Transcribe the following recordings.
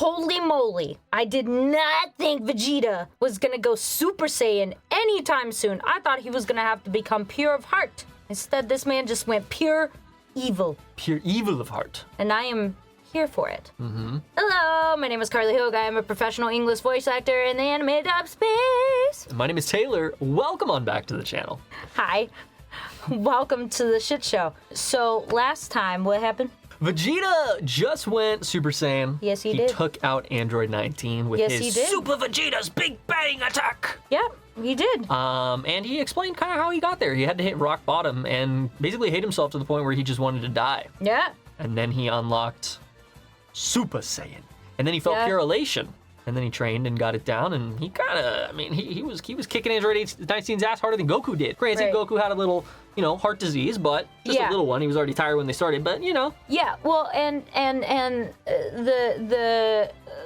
Holy moly. I did not think Vegeta was gonna go Super Saiyan anytime soon. I thought he was gonna have to become pure of heart. Instead, this man just went pure evil. Pure evil of heart. And I am here for it. Hello, my name is Karlii Hogue. I am a professional English voice actor in the anime dub space. My name is Taylor. Welcome on back to the channel. Hi. Welcome to the shit show. So last time, what happened? Vegeta just went Super Saiyan. Yes, he did. He took out Android 19 with Yes, his he did. Super Vegeta's Big Bang Attack. Yep, he did. And he explained kind of how he got there. He had to hit rock bottom and basically hate himself to the point where he just wanted to die. Yeah. And then he unlocked Super Saiyan. And then he felt pure elation. And then he trained and got it down, and he kind of, I mean, he was kicking Android 19's ass harder than Goku did. Granted, Right. Goku had a little, heart disease, but just a little one. He was already tired when they started, but Yeah, well, and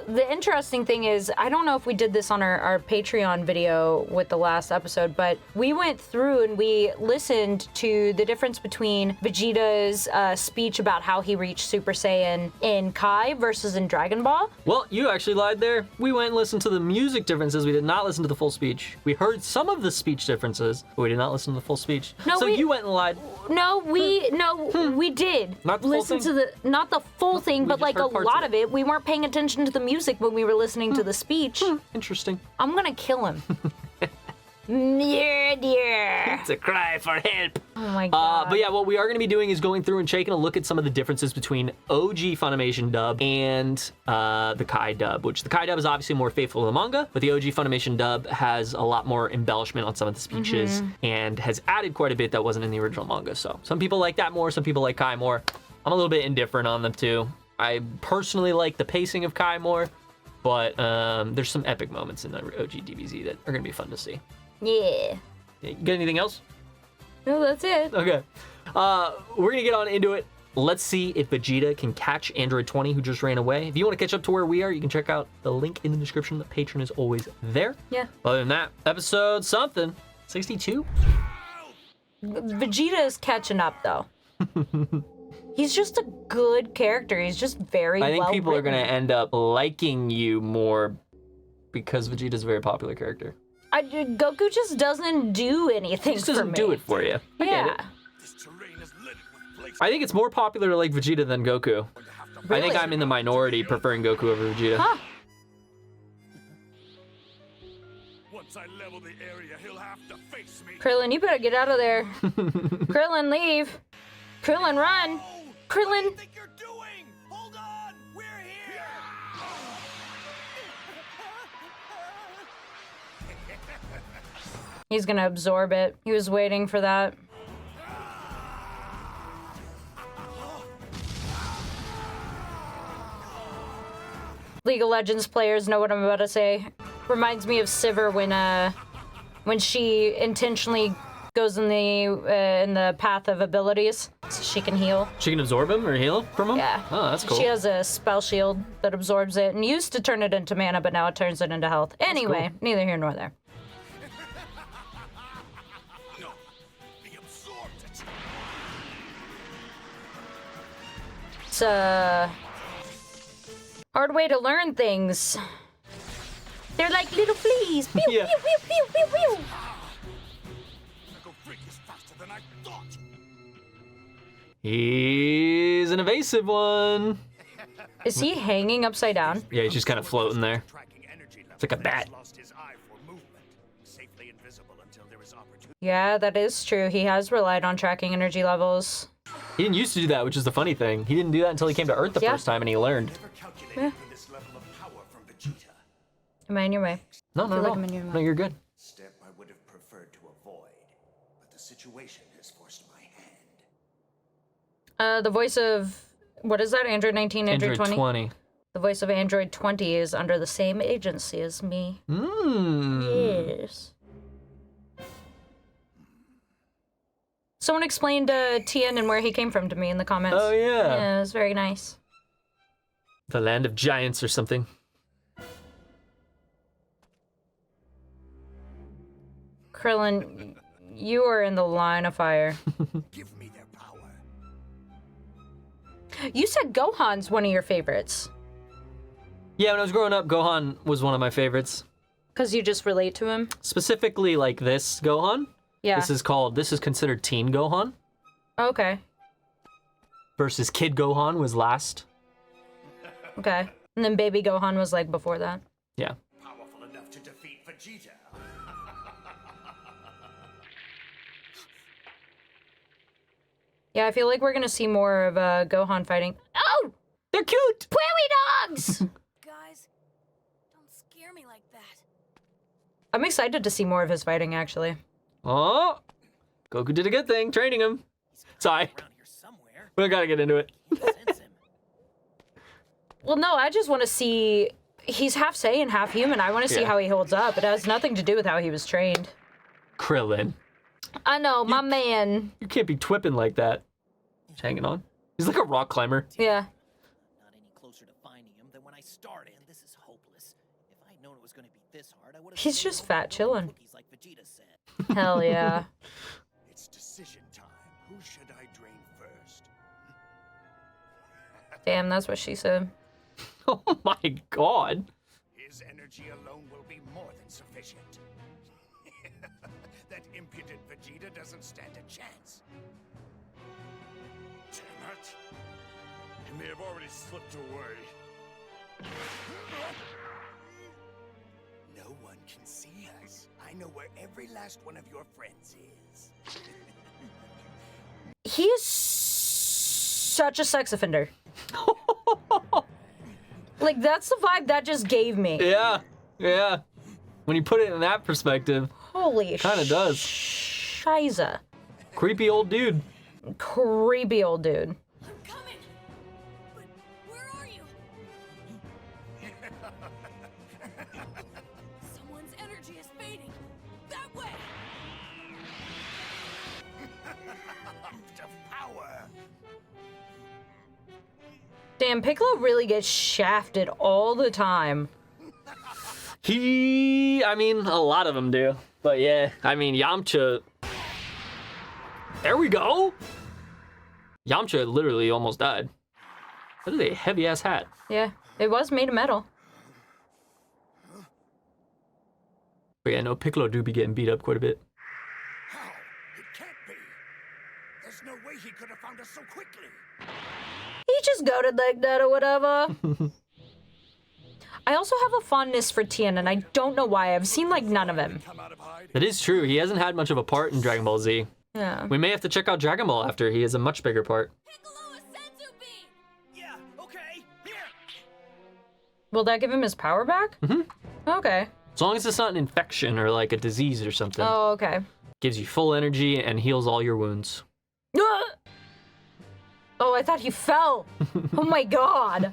the interesting thing is, I don't know if we did this on our Patreon video with the last episode, but we went through and we listened to the difference between Vegeta's speech about how he reached Super Saiyan in Kai versus in Dragon Ball. Well, you actually lied there. We went and listened to the music differences. We did not listen to the full speech. We heard some of the speech differences, but we did not listen to the full speech. No, so you went and lied. No, we did. Not the full listen thing? to not the full thing, We but just like a heard parts lot of of it. We weren't paying attention to the music when we were listening to the speech. Interesting. I'm gonna kill him. Yeah. It's a cry for help. Oh my god. But yeah, what we are going to be doing is going through and taking a look at some of the differences between OG Funimation dub and the Kai dub, which the Kai dub is obviously more faithful to the manga, but the OG Funimation dub has a lot more embellishment on some of the speeches and has added quite a bit that wasn't in the original manga. So some people like that more, some people like Kai more. I'm a little bit indifferent on them too. I personally like the pacing of Kai more, but there's some epic moments in the OG DBZ that are going to be fun to see. Yeah. You got anything else? No, that's it. Okay. We're going to get on into it. Let's see if Vegeta can catch Android 20, who just ran away. If you want to catch up to where we are, you can check out the link in the description. The Patreon is always there. Yeah. Other than that, episode something. 62? Vegeta is catching up though. He's just a good character. He's just very well I think people are written. going to end up liking you more because Vegeta's a very popular character. Goku just doesn't do anything He just doesn't do it for you. I get it. I think it's more popular to like Vegeta than Goku. I think Really? I'm in the minority preferring Goku over Vegeta. Huh. Once I level the area, he'll have to face me. Krillin, you better get out of there. Krillin, leave. Krillin, run. Krillin. What do you think you're doing? Hold on, we're here. He's gonna absorb it. He was waiting for that. League of Legends players know what I'm about to say. Reminds me of Sivir when she intentionally goes in the path of abilities, so she can heal. She can absorb him or heal from him? Yeah. Oh, that's cool. She has a spell shield that absorbs it, and used to turn it into mana, but now it turns it into health. Anyway, neither here nor there. No, he absorbed it. It's a hard way to learn things. They're like little fleas. Pew, Yeah. pew, pew, pew, pew, pew. Go freak is faster than I thought. He's an evasive one. Is he hanging upside down? Yeah, he's just kind of floating there. Tracking energy levels. It's like a bat. Lost his eye for movement. Safely invisible until there is opportunity. Yeah, that is true. He has relied on tracking energy levels. He didn't used to do that, which is the funny thing. He didn't do that until he came to Earth the Yeah. first time and he learned. Never calculated for this level of power from Vegeta. Am I in your way? No, no, feel like no. I'm in your No, you're good. Step I would have preferred to avoid, but the situation has forced my hand. The voice of, what is that? Android 19, Android 20? 20. The voice of Android 20 is under the same agency as me. Yes. Someone explained Tien and where he came from to me in the comments. Oh, yeah. Yeah, it was very nice. The land of giants or something. Krillin, you are in the line of fire. Give me their power. You said Gohan's one of your favorites. Yeah, when I was growing up, Gohan was one of my favorites. Because you just relate to him? Specifically, like this Gohan. Yeah. This is considered Teen Gohan. Okay. Versus Kid Gohan was last. Okay. And then Baby Gohan was like before that. Yeah. Powerful enough to defeat Vegeta. Yeah, I feel like we're gonna see more of Gohan fighting. Oh! They're cute! Prairie dogs! Guys, don't scare me like that. I'm excited to see more of his fighting, actually. Oh! Goku did a good thing, training him. Sorry. Around here somewhere. We gotta get into it. Sense him. Well, no, I just want to see... He's half Saiyan, half human. I want to see Yeah. how he holds up. It has nothing to do with how he was trained. Krillin. I know, my man. You can't be twipping like that. Just hanging on. He's like a rock climber. Yeah. Not any closer to finding him than when I started. This is hopeless. If I'd known it was going to be this hard, I would have. He's just fat chilling. Cookies like Vegeta said. Hell yeah. It's decision time. Who should I drain first? Damn, that's what she said. Oh my god. His energy alone will be more than sufficient. That impudent Vegeta doesn't stand a chance. Damn it. He may have already slipped away. No one can see us. I know where every last one of your friends is. He is such a sex offender. Like, that's the vibe that just gave me. Yeah. Yeah. When you put it in that perspective, Holy kinda does. Shiza. creepy old dude. Creepy old dude. I'm coming! But where are you? Someone's energy is fading. That way! To power. Damn, Piccolo really gets shafted all the time. I mean, a lot of them do. But yeah, I mean, Yamcha. There we go. Yamcha literally almost died. That is a heavy ass hat. Yeah, it was made of metal. But yeah, no, Piccolo do be getting beat up quite a bit. How? It can't be. There's no way he could have found us so quickly. He just goaded like that or whatever. I also have a fondness for Tien, and I don't know why. I've seen, like, none of him. Come out of hiding. That is true. He hasn't had much of a part in Dragon Ball Z. Yeah. We may have to check out Dragon Ball after. He has a much bigger part. Piccolo, a senzu bean! Yeah, okay, here. Will that give him his power back? Mm-hmm. Okay. As long as it's not an infection or like a disease or something. Oh, okay. Gives you full energy and heals all your wounds. Oh, I thought he fell. Oh my god.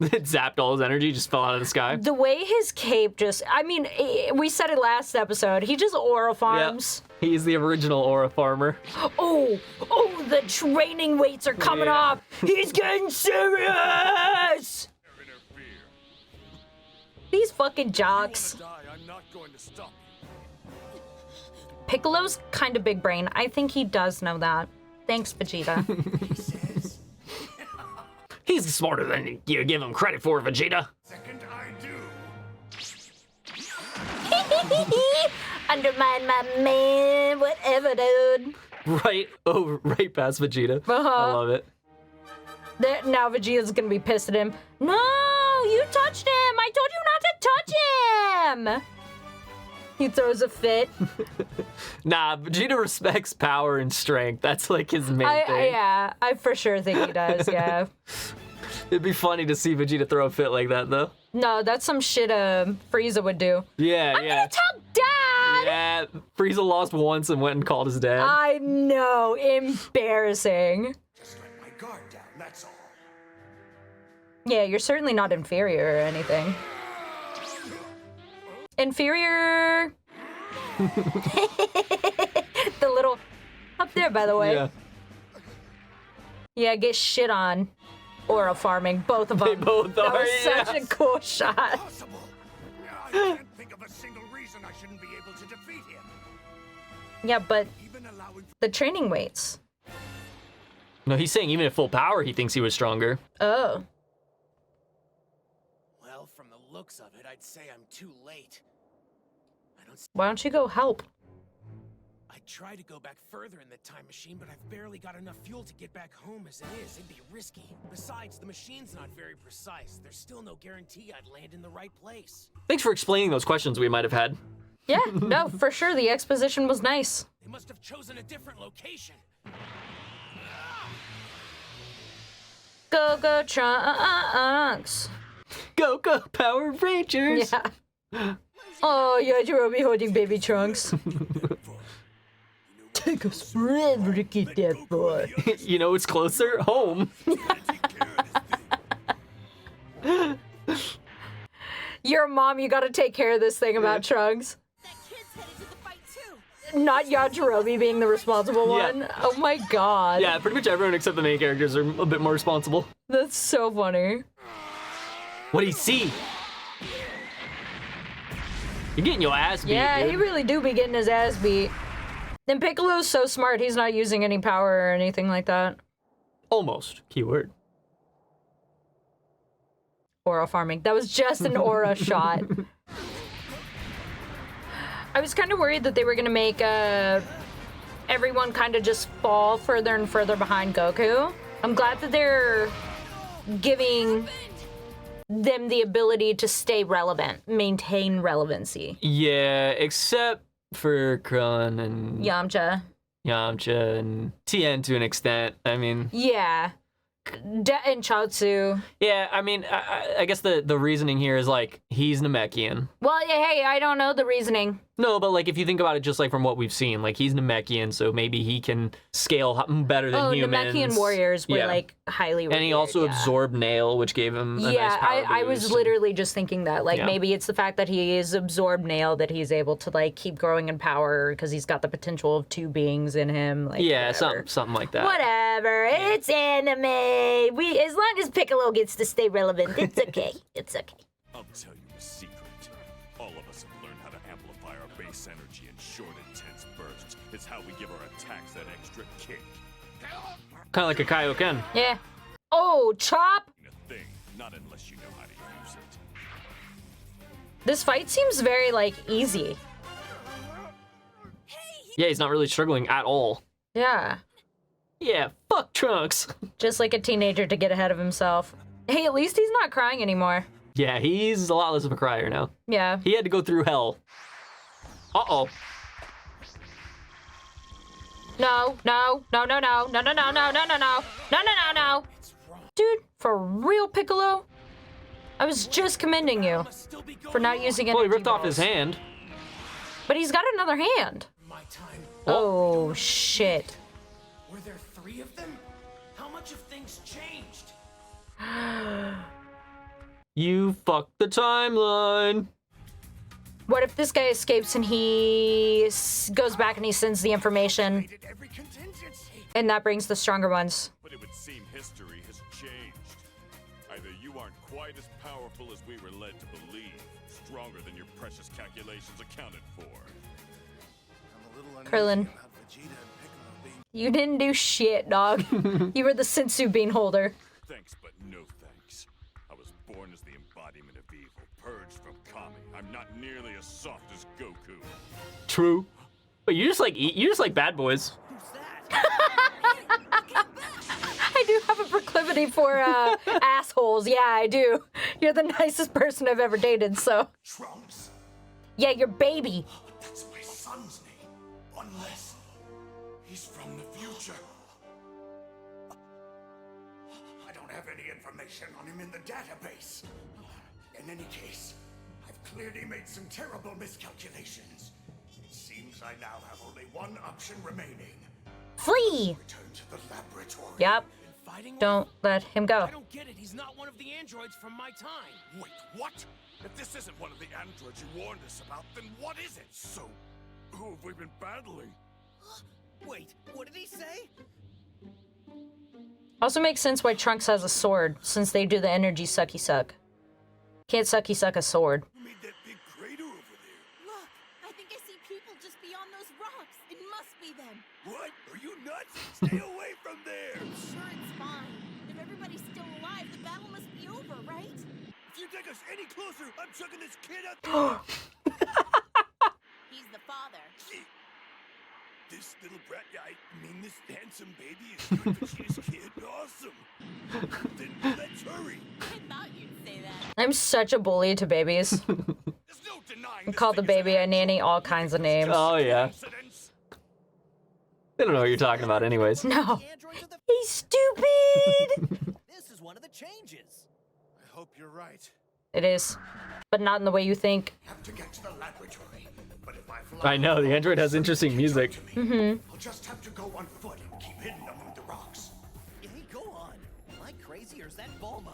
It zapped all his energy, just fell out of the sky. The way his cape just, I mean, we said it last episode. He just aura farms. Yeah, he's the original aura farmer. Oh, the training weights are coming Yeah. up. He's getting serious. These fucking jocks. Die, I'm not going to stop. Piccolo's kind of big brain. I think he does know that. Thanks, Vegeta. He's smarter than you give him credit for, Vegeta. Second, I do. Undermine my man, whatever, dude. Right past Vegeta. Uh-huh. I love it. Now Vegeta's gonna be pissed at him. No, you touched him. I told you not to touch him. He throws a fit. Nah, Vegeta respects power and strength. That's like his main thing. Yeah, I for sure think he does, yeah. It'd be funny to see Vegeta throw a fit like that, though. No, that's some shit Frieza would do. Yeah, I'm gonna tell Dad! Yeah, Frieza lost once and went and called his dad. I know, embarrassing. Just let my guard down, that's all. Yeah, you're certainly not inferior or anything. Inferior. The little up there, by the way. Yeah. Yeah, get shit on. Aura farming, both of them. They both That are, was such a yes. cool shot. Possible. I can't think of a single reason I shouldn't be able to defeat him. Yeah, but Even allowing for the training weights. No, he's saying even at full power, he thinks he was stronger. Oh. Well, from the looks of it, I'd say I'm too late. I don't. Why don't you go help? I tried to go back further in the time machine, but I've barely got enough fuel to get back home as it is. It'd be risky. Besides, the machine's not very precise. There's still no guarantee I'd land in the right place. Thanks for explaining those questions we might have had. Yeah, no, for sure. The exposition was nice. They must have chosen a different location. Go, go, Trunks. Go, go, Power Rangers! Yeah. Oh, yeah, you'll be holding baby Trunks. Take us forever to get that boy. You know what's closer? Home. Your mom, you gotta take care of this thing about Trunks. That kid's headed to the fight too. Not Yajirobe being the responsible Yeah. one. Oh my god. Yeah, pretty much everyone except the main characters are a bit more responsible. That's so funny. What do you see? You're getting your ass beat, Yeah, dude. he really do be getting his ass beat. And Piccolo's so smart, he's not using any power or anything like that. Almost. Keyword. Aura farming. That was just an aura shot. I was kind of worried that they were going to make everyone kind of just fall further and further behind Goku. I'm glad that they're giving them the ability to stay relevant, maintain relevancy. Yeah, except for Krillin and Yamcha. Yamcha and Tien to an extent. I mean, Yeah. And Chaozu. yeah, I mean, I guess the reasoning here is like, he's Namekian. Well, yeah, hey, I don't know the reasoning. No, but like if you think about it just like from what we've seen, like he's Namekian, so maybe he can scale better than humans. Namekian warriors were Yeah. like highly revered, And he also yeah. absorbed Nail, which gave him a nice Yeah, power I was boost. literally just thinking that. Like, Yeah. maybe it's the fact that he is absorbed Nail that he's able to, like, keep growing in power because he's got the potential of two beings in him. Like, Yeah, whatever. something like that. Whatever. It's anime. As long as Piccolo gets to stay relevant, it's okay. It's okay. I'll tell you a secret. All of us have learned how to amplify our base energy in short, intense bursts. It's how we give our attacks that extra kick. Kind of like a Kaioken. Yeah. Oh, chop! A thing, not unless you know how to use it. This fight seems very, like, easy. Yeah, he's not really struggling at all. Yeah. Yeah, fuck Trunks. Just like a teenager to get ahead of himself. Hey, at least he's not crying anymore. Yeah, he's a lot less of a crier now. Yeah. He had to go through hell. Uh-oh. No, no, no, no, no, no, no, no, no, no, no, no, no, no, no, no. Dude, for real, Piccolo? I was just commending you for not using energy Well, he ripped off balls. his hand. But he's got another hand. My time. Oh, shit. Were there 3 of them? How much have things changed? You fucked the timeline. What if this guy escapes and he goes back and he sends the information Did every contingency. and that brings the stronger ones? But it would seem history has changed. Either you aren't quite as powerful as we were led to believe, stronger than your precious calculations accounted for. I'm a little Krillin. uneasy about Vegeta and Piccolo being. You didn't do shit, dog. You were the Sensu bean holder. Thanks, but no thanks. I was born as the embodiment of evil, purged from Kami. I'm not nearly as soft as Goku. True. But you just like bad boys. I do have a proclivity for assholes. Yeah, I do. You're the nicest person I've ever dated, so. Trunks. Yeah, your baby. That's my son's name. Unless he's from the future. I don't have any information on him in the database. In any case, I've clearly made some terrible miscalculations. It seems I now have only one option remaining. Flee. Return to the laboratory. Yep. Fighting Don't let him go. I don't get it. He's not one of the androids from my time. Wait, what? If this isn't one of the androids you warned us about, then what is it? So, who have we been battling? Wait, what did he say? Also makes sense why Trunks has a sword, since they do the energy sucky suck. Can't sucky suck a sword. Who made that big crater over there? Look, I think I see people just beyond those rocks. It must be them. What? Are you nuts? Stay away from there! Sure, it's fine. If everybody's still alive, the battle must be over, right? If you you take us any closer, I'm chucking this kid out the He's the father. This little brat, I mean this handsome baby is you and Vegeta's kid. Awesome. Then let's hurry. I thought you'd say that. I'm such a bully to babies. There's no denying I call the baby a nanny all kinds of names. Oh yeah. Incidents. They don't know what you're talking about anyways. No. The androids are the... He's stupid! This is one of the changes. I hope you're right. It is. But not in the way you think. Have to get to the laboratory. But if I fly, I know, the android has interesting music. I'll just have to go on foot and keep hidden among the rocks. Hey, go on. Am I crazy or is that Bulma?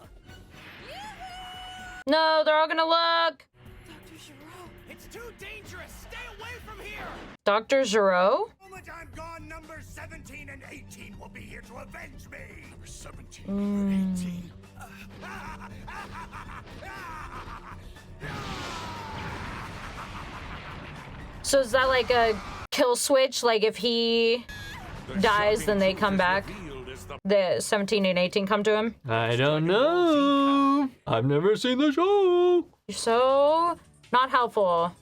No, they're all gonna look! Dr. Giraud. It's too dangerous. Stay away from here. Dr. Giraud? The moment I'm gone, numbers 17 and 18 will be here to avenge me. Number 17 or 18. So is that like a kill switch? Like if he dies, then they come back? The 17 and 18 come to him? I don't know. I've never seen the show. You're so not helpful.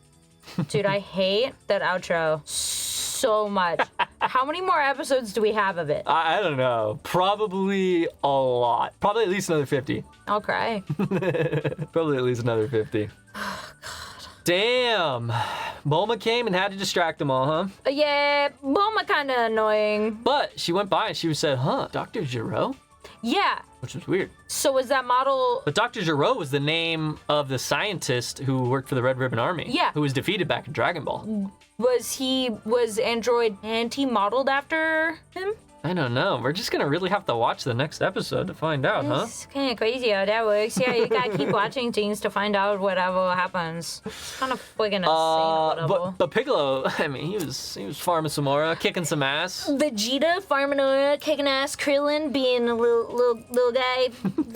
Dude, I hate that outro so much. How many more episodes do we have of it? I don't know. Probably a lot. Probably at least another 50. I'll cry. Probably at least another 50. Oh, God. Damn. Bulma came and had to distract them all, huh? Yeah, Bulma kind of annoying. But she went by and she said, huh, Dr. Giraud? Yeah. Which was weird. So was that model? But Dr. Giraud was the name of the scientist who worked for the Red Ribbon Army. Yeah. Who was defeated back in Dragon Ball. Was Android modeled after him? I don't know. We're just gonna really have to watch the next episode to find out, huh? It's kind of crazy how that works. Yeah, you gotta keep watching things to find out whatever happens. It's kind of friggin' insane. But Piccolo, I mean, he was farming some aura, kicking some ass. Vegeta farming aura, kicking ass. Krillin being a little guy,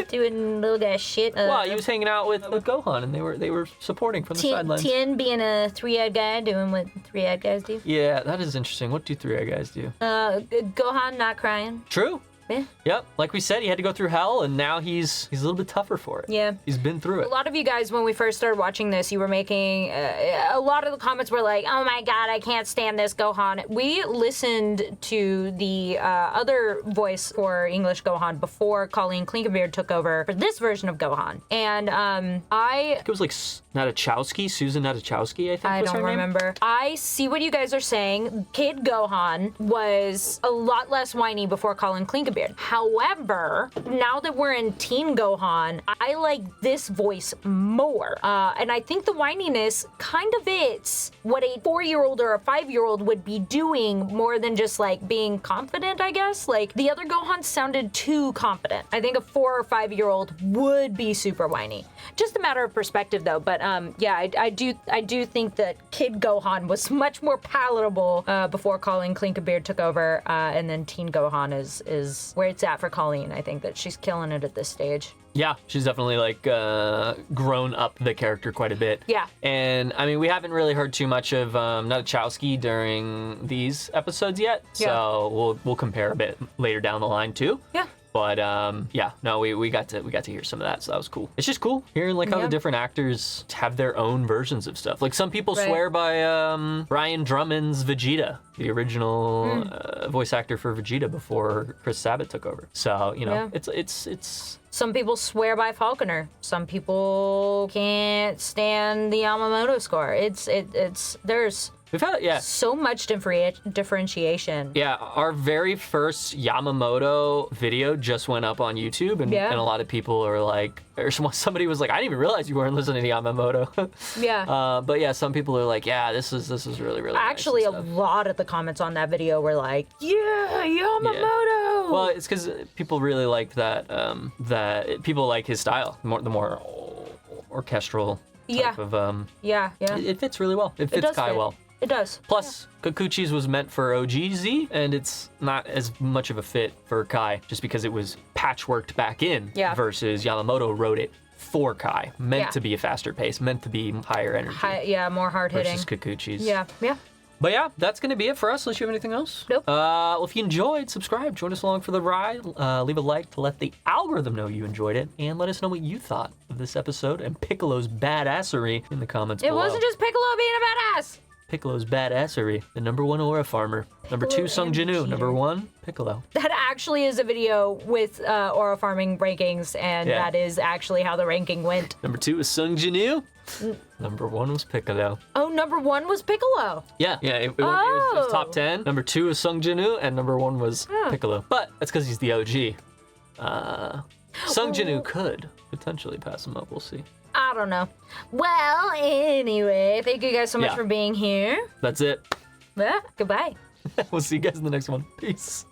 doing little guy shit. Well, he was hanging out with Gohan, and they were supporting from the sidelines. Tien being a three-eyed guy, doing what three-eyed guys do. Yeah, that is interesting. What do three-eyed guys do? Gohan not crying. True. Yeah. Yep. Like we said, he had to go through hell, and now he's a little bit tougher for it. Yeah. He's been through it. A lot of you guys, when we first started watching this, you were making a lot of the comments were like, "Oh my God, I can't stand this Gohan." We listened to the other voice for English Gohan before Colleen Klinkenbeard took over for this version of Gohan, and I think it was like Natachowski, Susan Natachowski, I think. I was don't her name. remember. I see what you guys are saying. Kid Gohan was a lot less whiny before Colin Klinkenbeard. However, now that we're in Teen Gohan, I like this voice more. And I think the whininess kind of fits what a 4-year-old or a 5-year-old would be doing more than just like being confident, I guess. Like the other Gohan sounded too confident. I think a 4 or 5-year-old would be super whiny. Just a matter of perspective though. But yeah, I do think that Kid Gohan was much more palatable before Colleen Klinkenbeard took over, and then Teen Gohan is where it's at for Colleen. I think that she's killing it at this stage. Yeah, she's definitely like grown up the character quite a bit. Yeah. And I mean, we haven't really heard too much of Natachowski during these episodes yet, so we'll compare a bit later down the line too. Yeah. But yeah, no, we got to hear some of that, so that was cool. It's just cool hearing like how the different actors have their own versions of stuff. Like some people swear by Brian Drummond's Vegeta, the original voice actor for Vegeta before Chris Sabat took over. So you know, it's. Some people swear by Falconer. Some people can't stand the Yamamoto score. There's We've had so much differentiation. Yeah, our very first Yamamoto video just went up on YouTube, and a lot of people are like, or somebody was like, I didn't even realize you weren't listening to Yamamoto. Yeah. But yeah, some people are like, yeah, this is really really. Actually, nice a lot of the comments on that video were like, yeah, Yamamoto. Yeah. Well, it's because people really liked that. That people like his style, the more orchestral type of. It fits really well. It fits Kai well. It does. Plus, Kikuchi's was meant for OGZ, and it's not as much of a fit for Kai, just because it was patchworked back in, versus Yamamoto wrote it for Kai, meant to be a faster pace, meant to be higher energy. More hard hitting. Versus Kikuchi's. Yeah. But yeah, that's going to be it for us, unless you have anything else. Nope. Well, if you enjoyed, subscribe. Join us along for the ride. Leave a like to let the algorithm know you enjoyed it. And let us know what you thought of this episode and Piccolo's badassery in the comments below. It wasn't just Piccolo being a badass. Piccolo's badassery, the #1 aura farmer. Number 2, Sung Jinu. Number 1, Piccolo. That actually is a video with aura farming rankings, and Yeah. that is actually how the ranking went. Number 2 is Sung Jinu. Number 1 was Piccolo. Oh, number 1 was Piccolo. Yeah, it was top Oh. 10. Number 2 is Sung Jinu, and number 1 was Piccolo. But that's because he's the OG. Sung Jinu could potentially pass him up. We'll see. I don't know. Well, anyway, thank you guys so much Yeah. for being here. That's it. Goodbye. We'll see you guys in the next one. Peace.